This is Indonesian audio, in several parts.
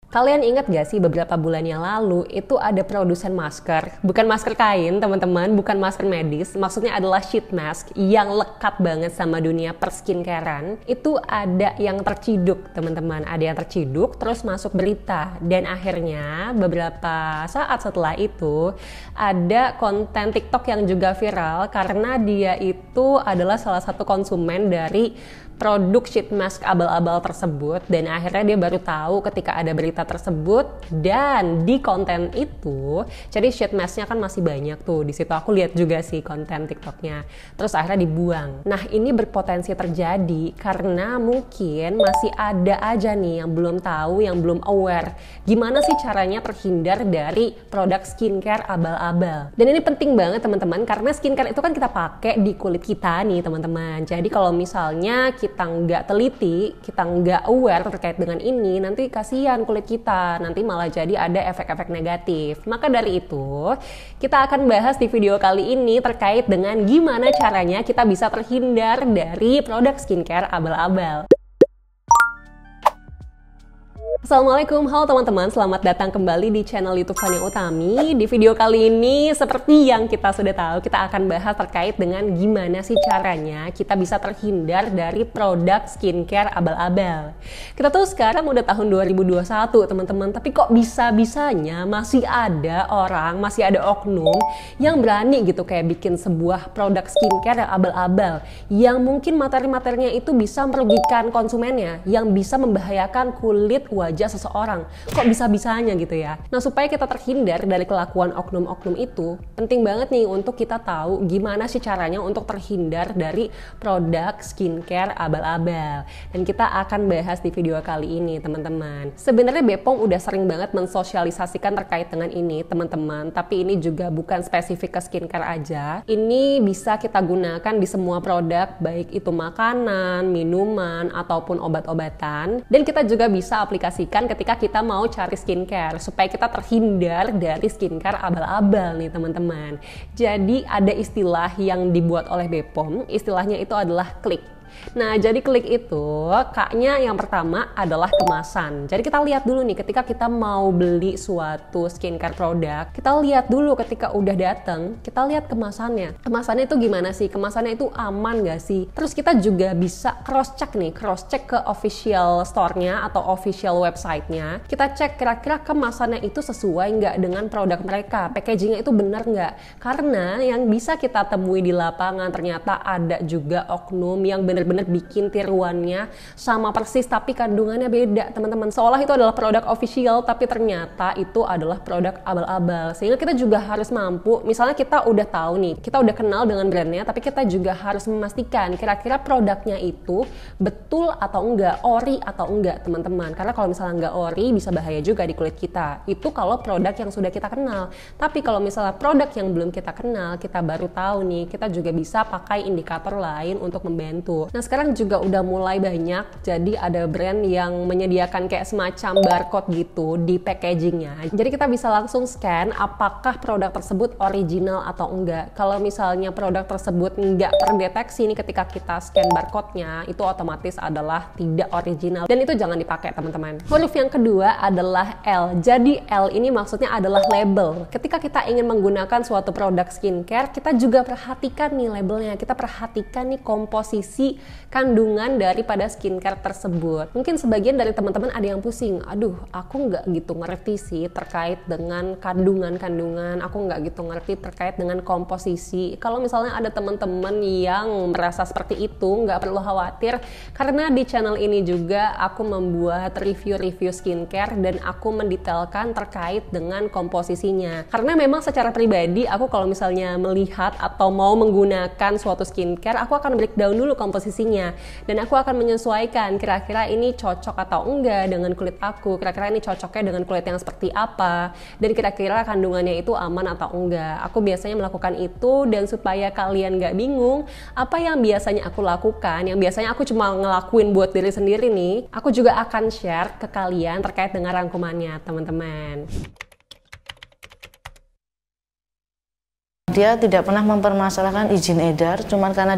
Kalian ingat gak sih beberapa bulan yang lalu itu ada produsen masker, bukan masker kain teman-teman, bukan masker medis, maksudnya adalah sheet mask yang lekat banget sama dunia perskincarean. Itu ada yang terciduk teman-teman, ada yang terciduk terus masuk berita, dan akhirnya beberapa saat setelah itu ada konten TikTok yang juga viral karena dia itu adalah salah satu konsumen dari produk sheet mask abal-abal tersebut, dan akhirnya dia baru tahu ketika ada berita tersebut. Dan di konten itu, jadi sheet masknya kan masih banyak tuh di situ, aku lihat juga sih konten TikToknya, terus akhirnya dibuang. Nah, ini berpotensi terjadi karena mungkin masih ada aja nih yang belum tahu, yang belum aware gimana sih caranya terhindar dari produk skincare abal-abal. Dan ini penting banget teman-teman, karena skincare itu kan kita pakai di kulit kita nih teman-teman. Jadi kalau misalnya kita nggak teliti, kita nggak aware terkait dengan ini, nanti kasihan kulit kita, nanti malah jadi ada efek-efek negatif. Maka dari itu, kita akan bahas di video kali ini terkait dengan gimana caranya kita bisa terhindar dari produk skincare abal-abal. Assalamualaikum, halo teman-teman, selamat datang kembali di channel YouTube Fania Utami. Di video kali ini, seperti yang kita sudah tahu, kita akan bahas terkait dengan gimana sih caranya kita bisa terhindar dari produk skincare abal-abal. Kita tuh sekarang udah tahun 2021 teman-teman, tapi kok bisa-bisanya masih ada orang, masih ada oknum yang berani gitu kayak bikin sebuah produk skincare yang abal-abal, yang mungkin materi-materinya itu bisa merugikan konsumennya, yang bisa membahayakan kulit wajah seseorang. Kok bisa-bisanya gitu ya. Nah, supaya kita terhindar dari kelakuan oknum-oknum itu, penting banget nih untuk kita tahu gimana sih caranya untuk terhindar dari produk skincare abal-abal. Dan kita akan bahas di video kali ini teman-teman. Sebenarnya Bepom udah sering banget mensosialisasikan terkait dengan ini teman-teman, tapi ini juga bukan spesifik ke skincare aja. Ini bisa kita gunakan di semua produk, baik itu makanan, minuman, ataupun obat-obatan. Dan kita juga bisa aplikasikan ketika kita mau cari skincare supaya kita terhindar dari skincare abal-abal nih teman-teman. Jadi ada istilah yang dibuat oleh Bepom, istilahnya itu adalah klik. Nah, jadi klik itu K-nya yang pertama adalah kemasan. Jadi kita lihat dulu nih ketika kita mau beli suatu skincare produk, kita lihat dulu ketika udah datang, kita lihat kemasannya. Kemasannya itu gimana sih? Kemasannya itu aman gak sih? Terus kita juga bisa cross check nih, cross check ke official store-nya atau official website-nya. Kita cek kira-kira kemasannya itu sesuai nggak dengan produk mereka, packagingnya itu benar nggak? Karena yang bisa kita temui di lapangan ternyata ada juga oknum yang benar-benar bikin tiruannya sama persis tapi kandungannya beda teman-teman, seolah itu adalah produk official tapi ternyata itu adalah produk abal-abal. Sehingga kita juga harus mampu, misalnya kita udah tahu nih, kita udah kenal dengan brandnya, tapi kita juga harus memastikan kira-kira produknya itu betul atau enggak, ori atau enggak teman-teman. Karena kalau misalnya enggak ori bisa bahaya juga di kulit kita. Itu kalau produk yang sudah kita kenal. Tapi kalau misalnya produk yang belum kita kenal, kita baru tahu nih, kita juga bisa pakai indikator lain untuk membantu. Nah, sekarang juga udah mulai banyak, jadi ada brand yang menyediakan kayak semacam barcode gitu di packagingnya. Jadi kita bisa langsung scan apakah produk tersebut original atau enggak. Kalau misalnya produk tersebut enggak terdeteksi nih ketika kita scan barcode-nya, itu otomatis adalah tidak original. Dan itu jangan dipakai teman-teman. Huruf yang kedua adalah L. Jadi L ini maksudnya adalah label. Ketika kita ingin menggunakan suatu produk skincare, kita juga perhatikan nih labelnya. Kita perhatikan nih komposisi kandungan daripada skincare tersebut. Mungkin sebagian dari teman-teman ada yang pusing, aduh aku nggak gitu ngerti sih terkait dengan kandungan-kandungan, aku nggak gitu ngerti terkait dengan komposisi. Kalau misalnya ada teman-teman yang merasa seperti itu, nggak perlu khawatir, karena di channel ini juga aku membuat review-review skincare dan aku mendetailkan terkait dengan komposisinya. Karena memang secara pribadi aku kalau misalnya melihat atau mau menggunakan suatu skincare, aku akan breakdown dulu komposisinya, dan aku akan menyesuaikan kira-kira ini cocok atau enggak dengan kulit aku, kira-kira ini cocoknya dengan kulit yang seperti apa, dan kira-kira kandungannya itu aman atau enggak. Aku biasanya melakukan itu, dan supaya kalian nggak bingung apa yang biasanya aku lakukan, yang biasanya aku cuma ngelakuin buat diri sendiri nih, aku juga akan share ke kalian terkait dengan rangkumannya teman-teman. Dia tidak pernah mempermasalahkan izin edar, cuman karena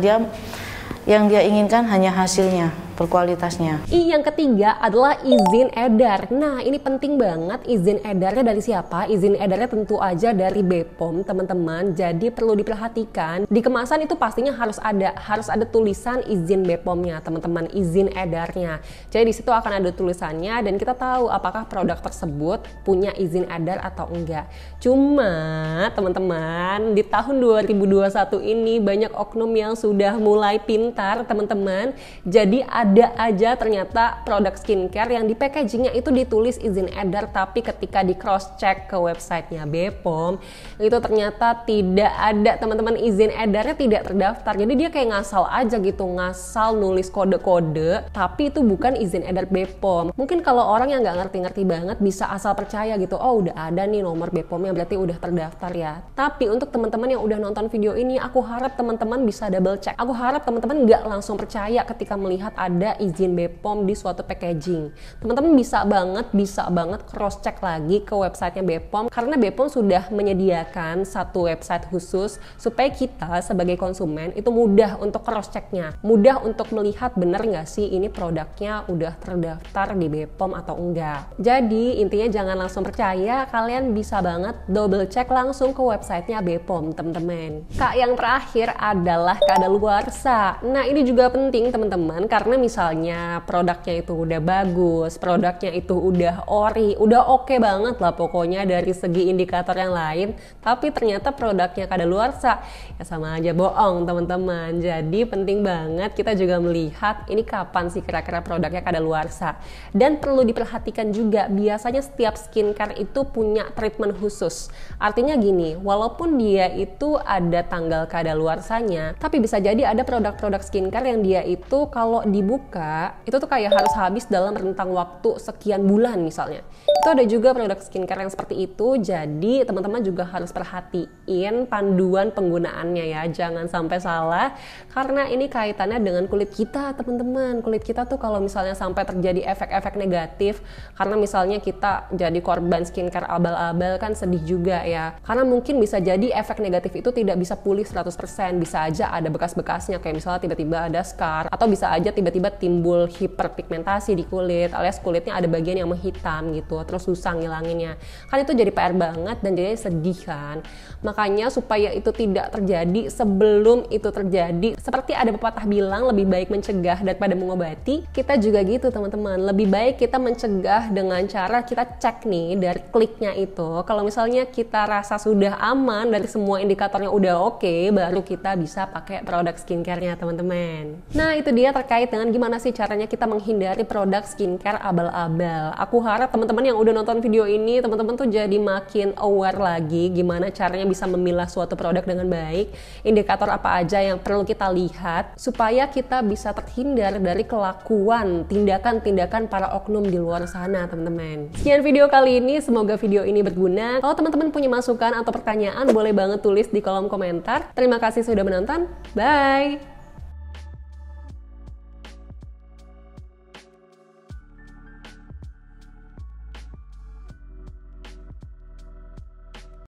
yang dia inginkan hanya hasilnya. berkualitasnya. Yang ketiga adalah izin edar. Nah, ini penting banget. Izin edarnya dari siapa? Izin edarnya tentu aja dari BPOM, teman-teman. Jadi perlu diperhatikan. Di kemasan itu pastinya harus ada tulisan izin BPOM-nya, teman-teman, izin edarnya. Jadi di situ akan ada tulisannya dan kita tahu apakah produk tersebut punya izin edar atau enggak. Cuma, teman-teman, di tahun 2021 ini banyak oknum yang sudah mulai pintar, teman-teman. Jadi ada aja ternyata produk skincare yang di packagingnya itu ditulis izin edar, tapi ketika di cross check ke websitenya BPOM itu ternyata tidak ada, teman-teman, izin edarnya tidak terdaftar. Jadi dia kayak ngasal aja gitu, ngasal nulis kode-kode, tapi itu bukan izin edar BPOM. Mungkin kalau orang yang nggak ngerti-ngerti banget bisa asal percaya gitu, oh udah ada nih nomor BPOM-nya berarti udah terdaftar ya. Tapi untuk teman-teman yang udah nonton video ini, aku harap teman-teman bisa double check. Aku harap teman-teman nggak langsung percaya ketika melihat ada izin BPOM di suatu packaging. Teman-teman bisa banget cross check lagi ke websitenya BPOM, karena BPOM sudah menyediakan satu website khusus supaya kita sebagai konsumen itu mudah untuk cross checknya, mudah untuk melihat bener nggak sih ini produknya udah terdaftar di BPOM atau enggak. Jadi intinya jangan langsung percaya, kalian bisa banget double check langsung ke websitenya BPOM, teman-teman. Kak, yang terakhir adalah kadaluarsa. Nah, ini juga penting, teman-teman, karena misalnya produknya itu udah bagus, produknya itu udah ori, udah oke banget lah pokoknya dari segi indikator yang lain, tapi ternyata produknya kadaluarsa, ya sama aja bohong, teman-teman. Jadi penting banget kita juga melihat ini kapan sih kira-kira produknya kadaluarsa. Dan perlu diperhatikan juga, biasanya setiap skincare itu punya treatment khusus. Artinya gini, walaupun dia itu ada tanggal kadaluarsanya, tapi bisa jadi ada produk-produk skincare yang dia itu kalau dibuka itu tuh kayak harus habis dalam rentang waktu sekian bulan misalnya. Itu ada juga produk skincare yang seperti itu. Jadi teman-teman juga harus perhatiin panduan penggunaannya ya, jangan sampai salah, karena ini kaitannya dengan kulit kita, teman-teman. Kulit kita tuh kalau misalnya sampai terjadi efek-efek negatif karena misalnya kita jadi korban skincare abal-abal kan sedih juga ya, karena mungkin bisa jadi efek negatif itu tidak bisa pulih 100%, bisa aja ada bekas-bekasnya, kayak misalnya tiba-tiba ada scar, atau bisa aja tiba-tiba timbul hiperpigmentasi di kulit, alias kulitnya ada bagian yang menghitam gitu, terus susah ngilanginnya. Kan itu jadi PR banget dan jadi sedih kan. Makanya supaya itu tidak terjadi, sebelum itu terjadi, seperti ada pepatah bilang, lebih baik mencegah daripada mengobati. Kita juga gitu, teman-teman, lebih baik kita mencegah dengan cara kita cek nih dari kliknya itu. Kalau misalnya kita rasa sudah aman dari semua indikatornya udah oke, baru kita bisa pakai produk skincare-nya, teman-teman. Nah, itu dia terkait dengan gimana sih caranya kita menghindari produk skincare abal-abal. Aku harap teman-teman yang udah nonton video ini, teman-teman tuh jadi makin aware lagi gimana caranya bisa memilah suatu produk dengan baik, indikator apa aja yang perlu kita lihat supaya kita bisa terhindar dari kelakuan tindakan-tindakan para oknum di luar sana, teman-teman. Sekian video kali ini, semoga video ini berguna. Kalau teman-teman punya masukan atau pertanyaan, boleh banget tulis di kolom komentar. Terima kasih sudah menonton. Bye!